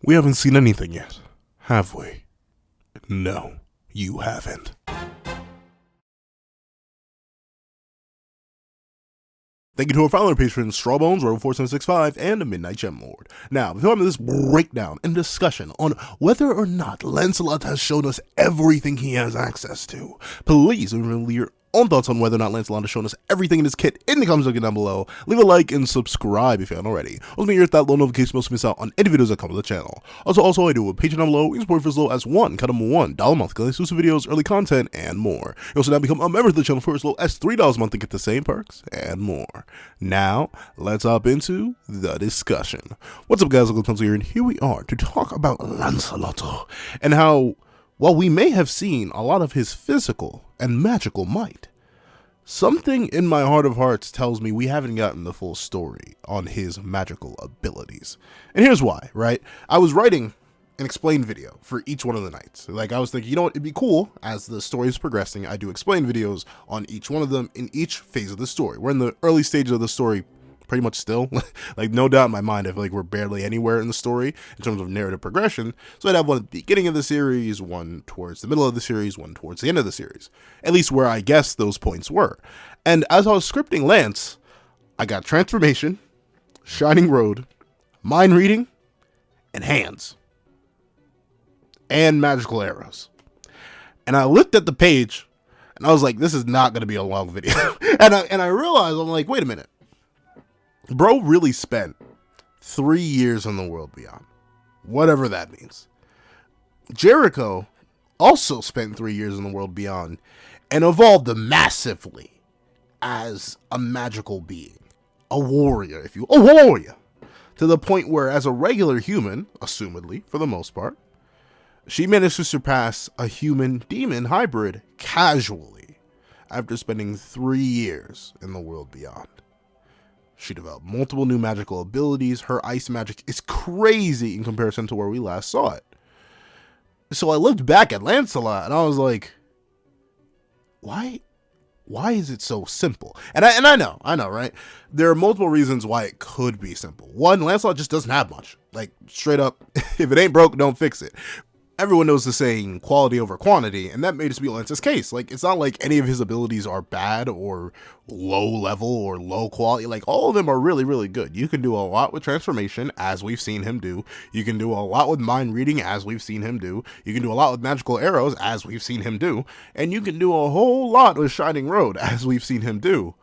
We haven't seen anything yet, have we? No, you haven't. Thank you to our founder patrons, Strawbones, Robo4765, and Midnight Gem Lord. Now, before I'm in this breakdown and discussion on whether or not Lancelot has shown us everything he has access to, please leave your own thoughts on whether or not Lancelot has shown us everything in his kit in the comments section down below. Leave a like and subscribe if you haven't already. Also, make sure to hit that little notification bell to miss out on any videos that come to the channel. Also, I do a Patreon down below. You can support for as low as $1 a month, get exclusive videos, early content, and more. You also now become a member of the channel for as low as $3 a month to get the same perks and more. Now, let's hop into the discussion. What's up, guys? Welcome to here, and here we are to talk about Lancelot and how, while we may have seen a lot of his physical and magical might, something in my heart of hearts tells me we haven't gotten the full story on his magical abilities. And here's why, right? I was writing an explained video for each one of the knights. Like, I was thinking, you know what, it'd be cool as the story is progressing, I do explain videos on each one of them in each phase of the story. We're in the early stages of the story pretty much still. Like, no doubt in my mind, I feel like we're barely anywhere in the story in terms of narrative progression. So I'd have one at the beginning of the series, one towards the middle of the series, one towards the end of the series. At least where I guess those points were. And as I was scripting Lance, I got Transformation, Shining Road, Mind Reading, and Hands. And Magical Arrows. And I looked at the page, and I was like, this is not going to be a long video. and I realized, I'm like, wait a minute. Bro really spent 3 years on the world beyond, whatever that means. Jericho also spent 3 years in the world beyond and evolved massively as a magical being, a warrior, if you will, a warrior, to the point where as a regular human, assumedly, for the most part, she managed to surpass a human-demon hybrid casually after spending 3 years in the world beyond. She developed multiple new magical abilities. Her ice magic is crazy in comparison to where we last saw it. So I looked back at Lancelot and I was like, why is it so simple? And I know, right? There are multiple reasons why it could be simple. One, Lancelot just doesn't have much. Like, straight up, if it ain't broke, don't fix it. Everyone knows the saying, quality over quantity, and that may just be Lance's case. Like, it's not like any of his abilities are bad or low level or low quality. Like, all of them are really, really good. You can do a lot with Transformation, as we've seen him do. You can do a lot with Mind Reading, as we've seen him do. You can do a lot with Magical Arrows, as we've seen him do. And you can do a whole lot with Shining Road, as we've seen him do.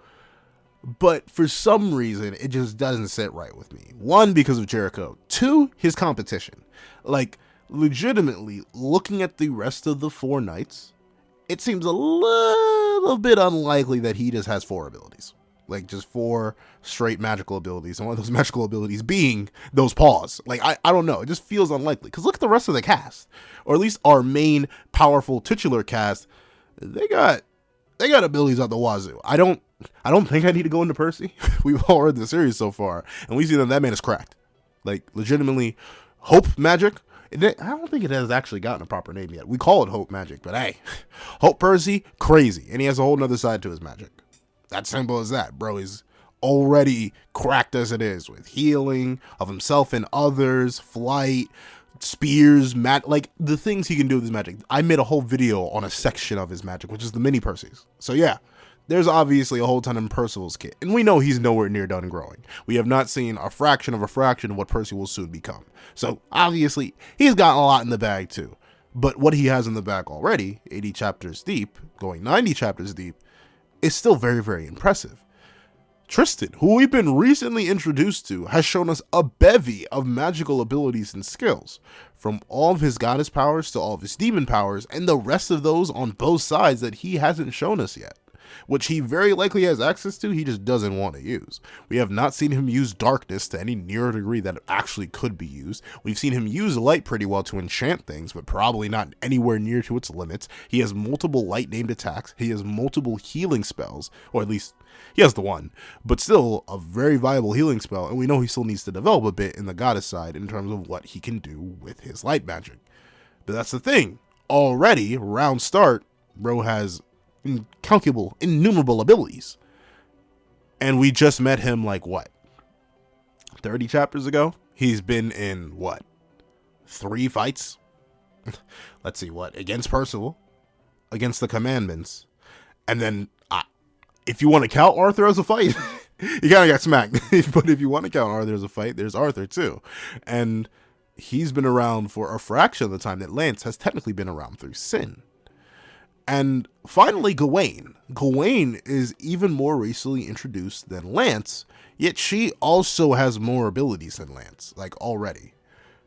But for some reason, it just doesn't sit right with me. One, because of Jericho. Two, his competition. Like, legitimately, looking at the rest of the 4 knights, it seems a little bit unlikely that he just has 4 abilities. Like, just 4 straight magical abilities, and one of those magical abilities being those paws. Like, I don't know, it just feels unlikely. Because look at the rest of the cast, or at least our main powerful titular cast. They got abilities out the wazoo. I don't think I need to go into Percy. We've all read the series so far, and we see that man is cracked. Like, legitimately, hope magic. I don't think it has actually gotten a proper name yet. We call it Hope Magic, but hey, Hope Percy, crazy. And he has a whole nother side to his magic. That's simple as that. Bro is already cracked as it is with healing of himself and others, flight, spears, like the things he can do with his magic. I made a whole video on a section of his magic, which is the mini Percys. So yeah. There's obviously a whole ton in Percival's kit, and we know he's nowhere near done growing. We have not seen a fraction of what Percy will soon become. So obviously, he's got a lot in the bag too. But what he has in the bag already, 80 chapters deep, going 90 chapters deep, is still very, very impressive. Tristan, who we've been recently introduced to, has shown us a bevy of magical abilities and skills, from all of his goddess powers to all of his demon powers, and the rest of those on both sides that he hasn't shown us yet. Which he very likely has access to, he just doesn't want to use. We have not seen him use darkness to any near degree that it actually could be used. We've seen him use light pretty well to enchant things, but probably not anywhere near to its limits. He has multiple light-named attacks. He has multiple healing spells, or at least he has the one, but still a very viable healing spell, and we know he still needs to develop a bit in the goddess side in terms of what he can do with his light magic. But that's the thing. Already, round start, bro has innumerable abilities. And we just met him like what? 30 chapters ago? He's been in what? 3 fights. Let's see, what? Against Percival, against the Commandments, and then if you want to count Arthur as a fight, you kind of got smacked. But if you want to count Arthur as a fight, there's Arthur too. And he's been around for a fraction of the time that Lance has technically been around through Sin. And finally, Gawain. Gawain is even more recently introduced than Lance, yet she also has more abilities than Lance, like already.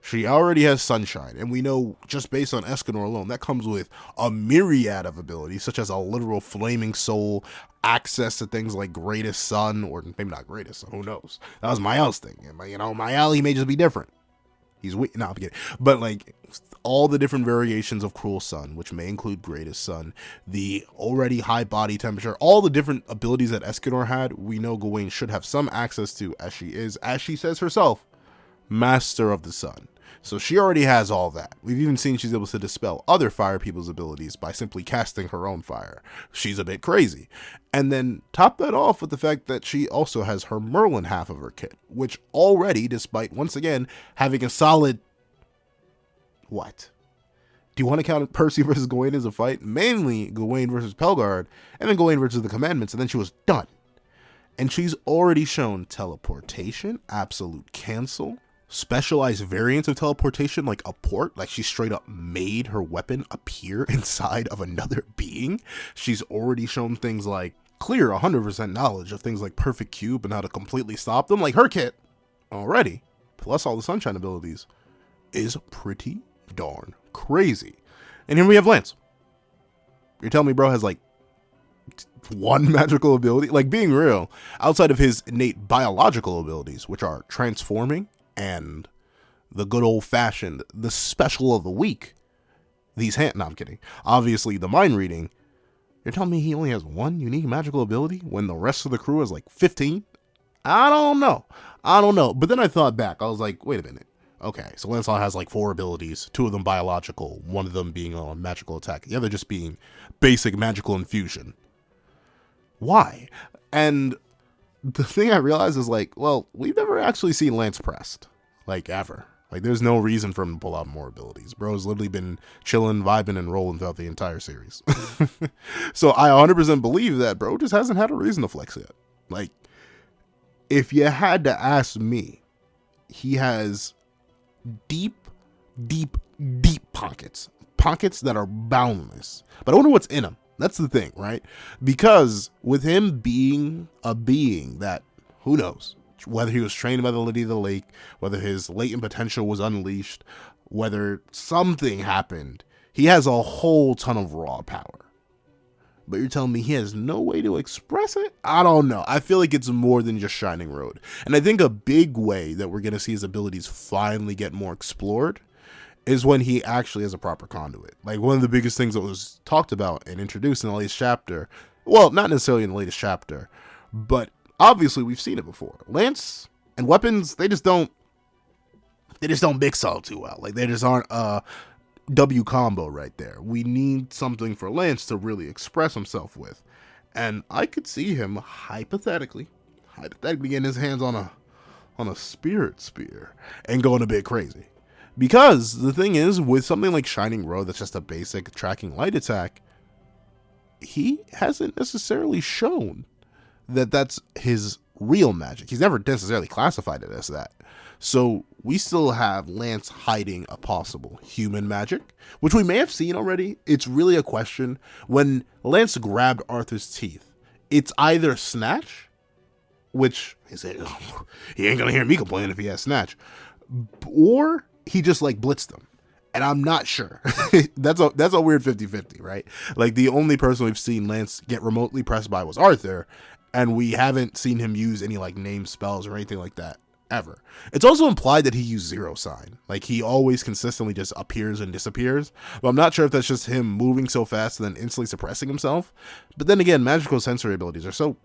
She already has Sunshine, and we know just based on Escanor alone, that comes with a myriad of abilities, such as a literal flaming soul, access to things like Greatest Sun, or maybe not Greatest Sun, who knows? That was Mael's thing. And, you know, Mael, he may just be different. He's weak. No, I'm kidding. But, like, all the different variations of Cruel Sun, which may include Greatest Sun, the already high body temperature, all the different abilities that Escanor had, we know Gawain should have some access to, as she is, as she says herself, Master of the Sun. So she already has all that. We've even seen she's able to dispel other fire people's abilities by simply casting her own fire. She's a bit crazy. And then top that off with the fact that she also has her Merlin half of her kit, which already, despite once again having a solid... What? Do you want to count Percy versus Gawain as a fight? Mainly Gawain versus Pelgard, and then Gawain versus the Commandments, and then she was done. And she's already shown teleportation, absolute cancel, specialized variants of teleportation like a port, like she straight up made her weapon appear inside of another being. She's already shown things like clear 100% knowledge of things like perfect cube and how to completely stop them, like her kit already, plus all the Sunshine abilities, is pretty darn crazy. And here we have Lance. You're telling me bro has like 1 magical ability? Like, being real, outside of his innate biological abilities, which are transforming and the good old-fashioned, the special of the week, no, I'm kidding. Obviously, the mind reading. You're telling me he only has 1 unique magical ability when the rest of the crew is like 15? I don't know. But then I thought back. I was like, wait a minute. Okay, so Lancelot has like 4 abilities, 2 of them biological, 1 of them being a magical attack, the other just being basic magical infusion. Why? And the thing I realized is like, well, we've never actually seen Lance pressed, like ever. Like, there's no reason for him to pull out more abilities. Bro's literally been chilling, vibing, and rolling throughout the entire series. So I 100% believe that bro just hasn't had a reason to flex yet. Like, if you had to ask me, he has deep pockets that are boundless. But I wonder what's in them. That's the thing, right? Because with him being a being that, who knows, whether he was trained by the Lady of the Lake, whether his latent potential was unleashed, whether something happened, he has a whole ton of raw power. But you're telling me he has no way to express it? I don't know. I feel like it's more than just Shining Road. And I think a big way that we're going to see his abilities finally get more explored is when he actually has a proper conduit. Like, one of the biggest things that was talked about and introduced in the latest chapter, well, not necessarily in the latest chapter, but obviously we've seen it before. Lance and weapons, they just don't mix all too well. Like, they just aren't a W combo right there. We need something for Lance to really express himself with. And I could see him hypothetically getting his hands on a spirit spear and going a bit crazy. Because the thing is, with something like Shining Road, that's just a basic tracking light attack, he hasn't necessarily shown that that's his real magic. He's never necessarily classified it as that. So we still have Lance hiding a possible human magic, which we may have seen already. It's really a question. When Lance grabbed Arthur's teeth, it's either Snatch, which he said, oh, he ain't gonna hear me complain if he has Snatch, or he just like blitzed them. And I'm not sure. That's a weird 50-50, right? Like, the only person we've seen Lance get remotely pressed by was Arthur, and we haven't seen him use any like name spells or anything like that ever. It's also implied that he used Zero Sign. Like, he always consistently just appears and disappears. But I'm not sure if that's just him moving so fast and then instantly suppressing himself. But then again, magical sensory abilities are so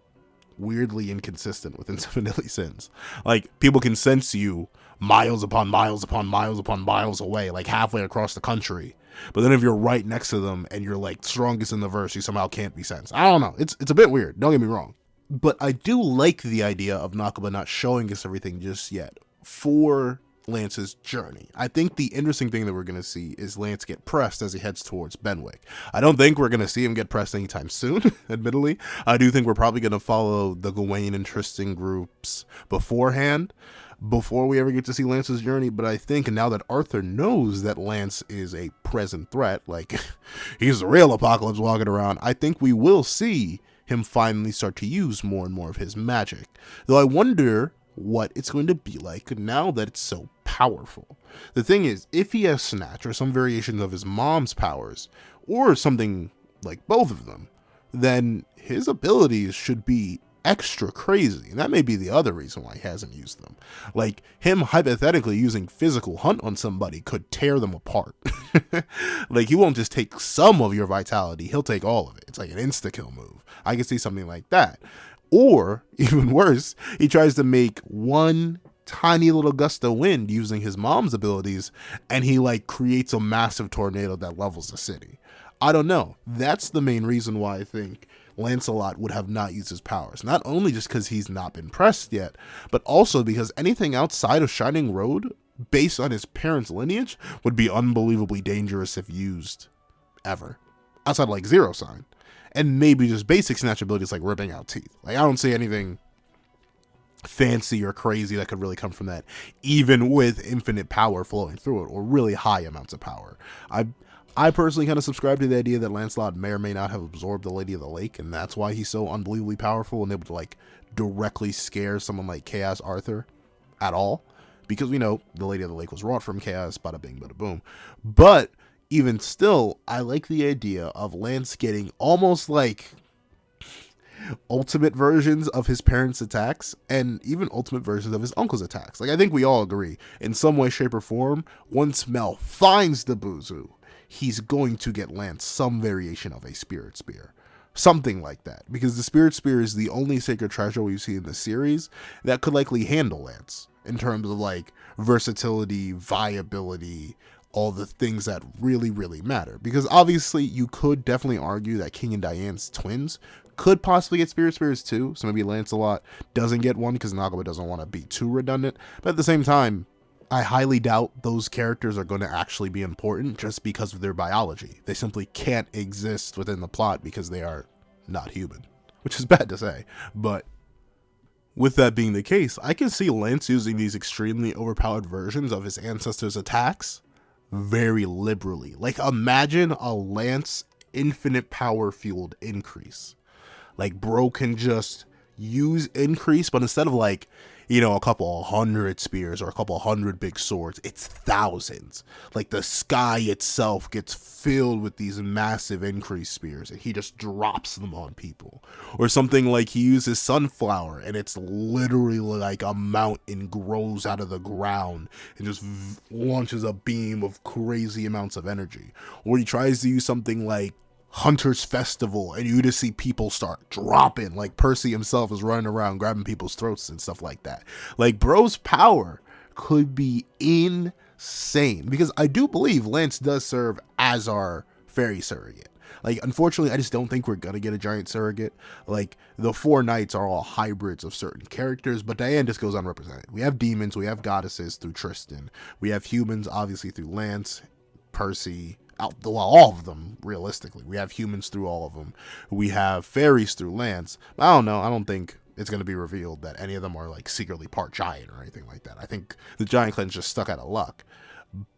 weirdly inconsistent within Seven Deadly Sins. Like, people can sense you miles upon miles upon miles upon miles away, like halfway across the country. But then if you're right next to them and you're like strongest in the verse, you somehow can't be sensed. I don't know. It's a bit weird. Don't get me wrong. But I do like the idea of Nakaba not showing us everything just yet for Lance's journey. I think the interesting thing that we're going to see is Lance get pressed as he heads towards Benwick. I don't think we're going to see him get pressed anytime soon, admittedly. I do think we're probably going to follow the Gawain and Tristan groups beforehand, before we ever get to see Lance's journey. But I think now that Arthur knows that Lance is a present threat, like he's the real Apocalypse walking around, I think we will see him finally start to use more and more of his magic. Though I wonder what it's going to be like now that it's so powerful. The thing is, if he has Snatch or some variations of his mom's powers, or something like both of them, then his abilities should be extra crazy. And that may be the other reason why he hasn't used them. Like, him hypothetically using physical hunt on somebody could tear them apart. Like, he won't just take some of your vitality, he'll take all of it. It's like an insta-kill move. I can see something like that. Or, even worse, he tries to make one tiny little gust of wind using his mom's abilities, and he, like, creates a massive tornado that levels the city. I don't know. That's the main reason why I think Lancelot would have not used his powers. Not only just because he's not been pressed yet, but also because anything outside of Shining Road, based on his parents' lineage, would be unbelievably dangerous if used ever. Outside, like, Zero Sign. And maybe just basic Snatch abilities like ripping out teeth. Like, I don't see anything fancy or crazy that could really come from that, even with infinite power flowing through it, or really high amounts of power. I personally kind of subscribe to the idea that Lancelot may or may not have absorbed the Lady of the Lake, and that's why he's so unbelievably powerful and able to, like, directly scare someone like Chaos Arthur at all. Because we know the Lady of the Lake was wrought from chaos, bada bing, bada boom. But even still, I like the idea of Lance getting almost like ultimate versions of his parents' attacks and even ultimate versions of his uncle's attacks. Like, I think we all agree, in some way, shape, or form, once Mel finds the Buzu, he's going to get Lance some variation of a Spirit Spear. Something like that. Because the Spirit Spear is the only sacred treasure we see in the series that could likely handle Lance in terms of, like, versatility, viability, all the things that really, really matter. Because obviously you could definitely argue that King and Diane's twins could possibly get Spirit Spears too. So maybe Lancelot doesn't get one because Nagaba doesn't want to be too redundant. But at the same time, I highly doubt those characters are going to actually be important just because of their biology. They simply can't exist within the plot because they are not human. Which is bad to say. But with that being the case, I can see Lance using these extremely overpowered versions of his ancestors' attacks very liberally. Like, imagine a Lance infinite power fueled increase. Like, bro can just use increase, but instead of, like, you know, a couple hundred spears or a couple hundred big swords, it's thousands. Like, the sky itself gets filled with these massive increase spears and he just drops them on people. Or something like he uses sunflower and it's literally like a mountain grows out of the ground and just launches a beam of crazy amounts of energy. Or he tries to use something like Hunter's Festival and you just see people start dropping, like Percy himself is running around grabbing people's throats and stuff like that. Like, bro's power could be insane, because I do believe Lance does serve as our fairy surrogate. Like, unfortunately, I just don't think we're gonna get a giant surrogate. Like, the four knights are all hybrids of certain characters, but Diane just goes unrepresented. We have demons, we have goddesses through Tristan, we have humans obviously through Lance, Percy, well, all of them, realistically. We have humans through all of them. We have fairies through Lance. I don't know. I don't think it's going to be revealed that any of them are, like, secretly part giant or anything like that. I think the Giant Clan's just stuck out of luck.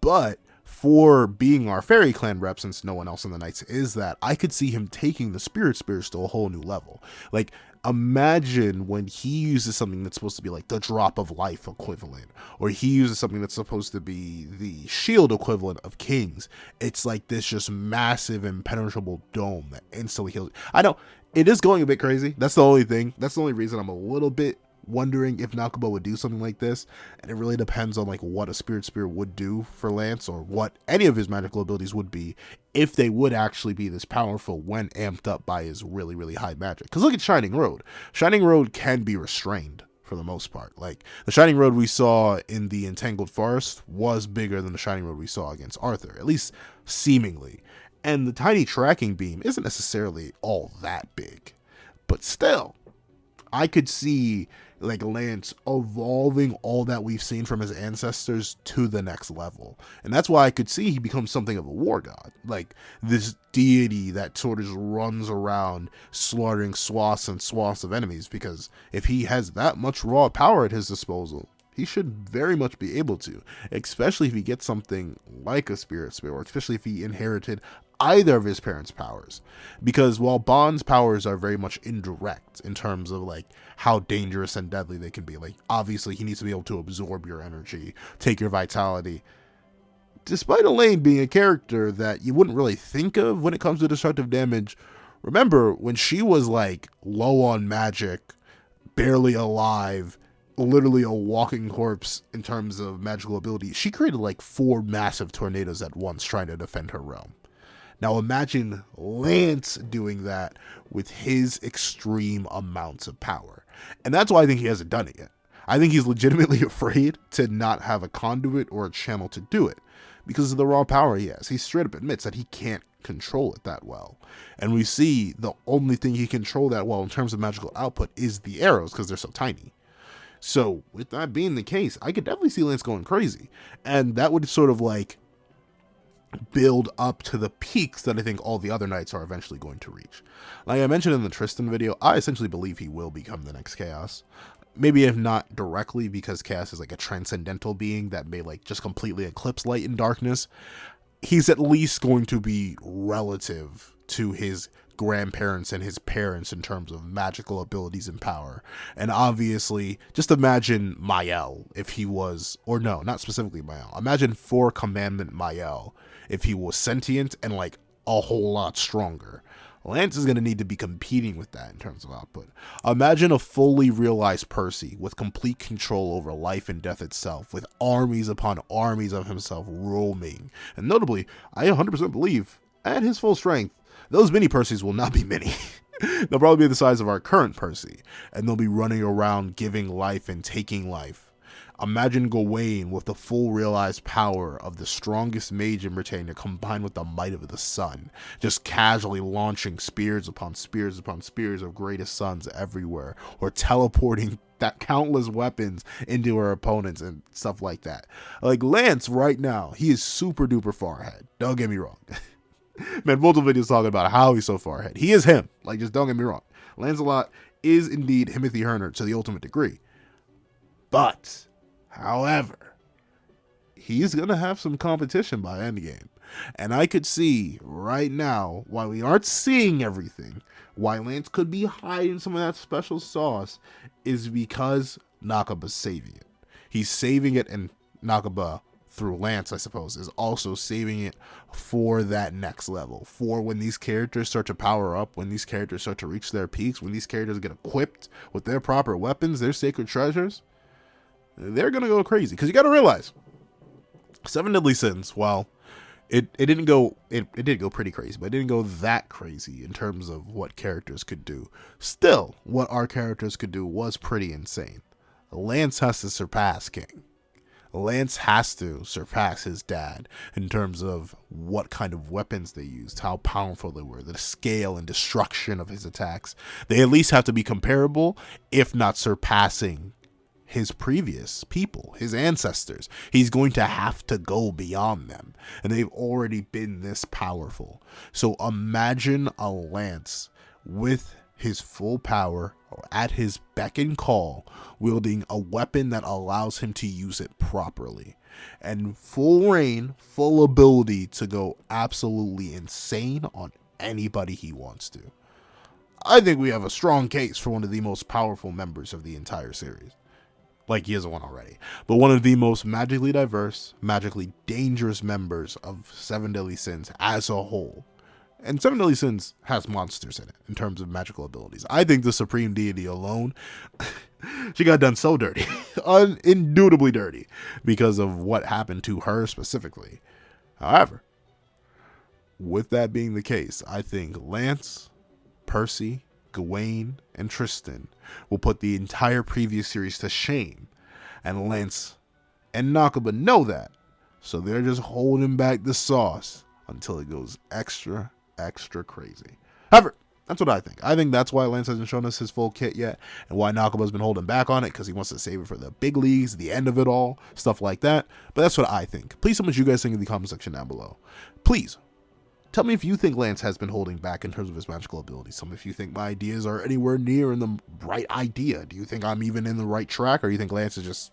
But for being our fairy clan rep, since no one else in the Knights is that, I could see him taking the Spirit Spears to a whole new level. Like, imagine when he uses something that's supposed to be like the drop of life equivalent, or he uses something that's supposed to be the shield equivalent of King's. It's like this just massive impenetrable dome that instantly heals. I know it is going a bit crazy. That's the only thing. That's the only reason I'm a little bit wondering if Nakuba would do something like this, and it really depends on, like, what a Spirit Spear would do for Lance, or what any of his magical abilities would be, if they would actually be this powerful when amped up by his really, really high magic. Because look at Shining Road. Shining Road can be restrained for the most part. Like, the Shining Road we saw in the Entangled Forest was bigger than the Shining Road we saw against Arthur, at least seemingly. And the tiny tracking beam isn't necessarily all that big, but still, I could see like Lance evolving all that we've seen from his ancestors to the next level. And that's why I could see he becomes something of a war god. Like this deity that sort of runs around slaughtering swaths and swaths of enemies, because if he has that much raw power at his disposal, he should very much be able to, especially if he gets something like a spirit spear, or especially if he inherited either of his parents' powers. Because while Bond's powers are very much indirect in terms of like how dangerous and deadly they can be, like obviously he needs to be able to absorb your energy, take your vitality. Despite Elaine being a character that you wouldn't really think of when it comes to destructive damage, remember when she was like low on magic, barely alive, literally a walking corpse in terms of magical ability, she created like 4 massive tornadoes at once trying to defend her realm. Now imagine Lance doing that with his extreme amounts of power. And that's why I think he hasn't done it yet. I think he's legitimately afraid to not have a conduit or a channel to do it because of the raw power he has. He straight up admits that he can't control it that well. And we see the only thing he can control that well in terms of magical output is the arrows, because they're so tiny. So with that being the case, I could definitely see Lance going crazy. And that would sort of like build up to the peaks that I think all the other knights are eventually going to reach. Like I mentioned in the Tristan video, I essentially believe he will become the next Chaos. Maybe if not directly, because Chaos is like a transcendental being that may like just completely eclipse light and darkness. He's at least going to be relative to his grandparents and his parents in terms of magical abilities and power. And obviously, just imagine Mael if he was, or no, not specifically Mael. Imagine 4 Commandment Mael if he was sentient and like a whole lot stronger. Lance is going to need to be competing with that in terms of output. Imagine a fully realized Percy with complete control over life and death itself, with armies upon armies of himself roaming. And notably, I 100% believe, at his full strength, those mini Percys will not be mini. They'll probably be the size of our current Percy, and they'll be running around giving life and taking life. Imagine Gawain with the full realized power of the strongest mage in Britannia combined with the might of the sun, just casually launching spears upon spears upon spears of greatest suns everywhere, or teleporting that countless weapons into her opponents and stuff like that. Like Lance right now, he is super duper far ahead. Don't get me wrong. Man, multiple videos talking about how he's so far ahead. He is him. Like, just don't get me wrong. Lancelot is indeed Timothy Herner to the ultimate degree. But, however, he's going to have some competition by endgame. And I could see right now why we aren't seeing everything, why Lance could be hiding some of that special sauce, is because Nakaba's saving it. He's saving it, and Nakaba, through Lance, I suppose, is also saving it for that next level, for when these characters start to power up, when these characters start to reach their peaks, when these characters get equipped with their proper weapons, their sacred treasures, they're going to go crazy. Because you got to realize, 7 Deadly Sins, while it did go pretty crazy, but it didn't go that crazy in terms of what characters could do. Still, what our characters could do was pretty insane. Lance has to surpass King. Lance has to surpass his dad in terms of what kind of weapons they used, how powerful they were, the scale and destruction of his attacks. They at least have to be comparable, if not surpassing his previous people, his ancestors. He's going to have to go beyond them, and they've already been this powerful. So imagine a Lance with his full power at his beck and call, wielding a weapon that allows him to use it properly, and full reign, full ability to go absolutely insane on anybody he wants to. I think we have a strong case for one of the most powerful members of the entire series. Like, he isn't one already, but one of the most magically diverse, magically dangerous members of 7 Deadly Sins as a whole. And 7 Deadly Sins has monsters in it in terms of magical abilities. I think the Supreme Deity alone, she got done so dirty, indubitably dirty, because of what happened to her specifically. However, with that being the case, I think Lance, Percy, Gawain, and Tristan will put the entire previous series to shame. And Lance and Nakaba know that, so they're just holding back the sauce until it goes extra crazy. However, That's what I think. I think that's why Lance hasn't shown us his full kit yet, and why Nakaba's been holding back on it, because he wants to save it for the big leagues, the end of it all, stuff like that. But that's what I think. Please tell me what you guys think in the comment section down below. Please, tell me if you think Lance has been holding back in terms of his magical abilities. Tell me if you think my ideas are anywhere near in the right idea. Do you think I'm even in the right track, or you think Lance is just,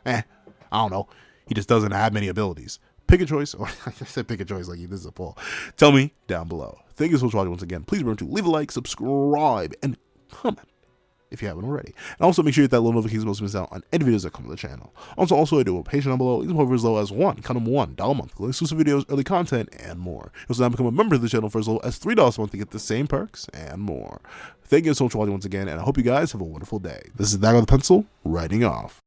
I don't know, he just doesn't have many abilities? Pick a choice, or I said pick a choice like this is a poll. Tell me down below. Thank you so much for watching once again. Please remember to leave a like, subscribe, and comment if you haven't already. And also make sure you hit that little notification bell to miss out on any videos that come to the channel. Also, I do a Patreon down below. You can support for as low as $1 a month, exclusive videos, early content, and more. You also now become a member of the channel for as low as $3 a month to get the same perks and more. Thank you so much for watching once again, and I hope you guys have a wonderful day. This is Dagger the Pencil, writing off.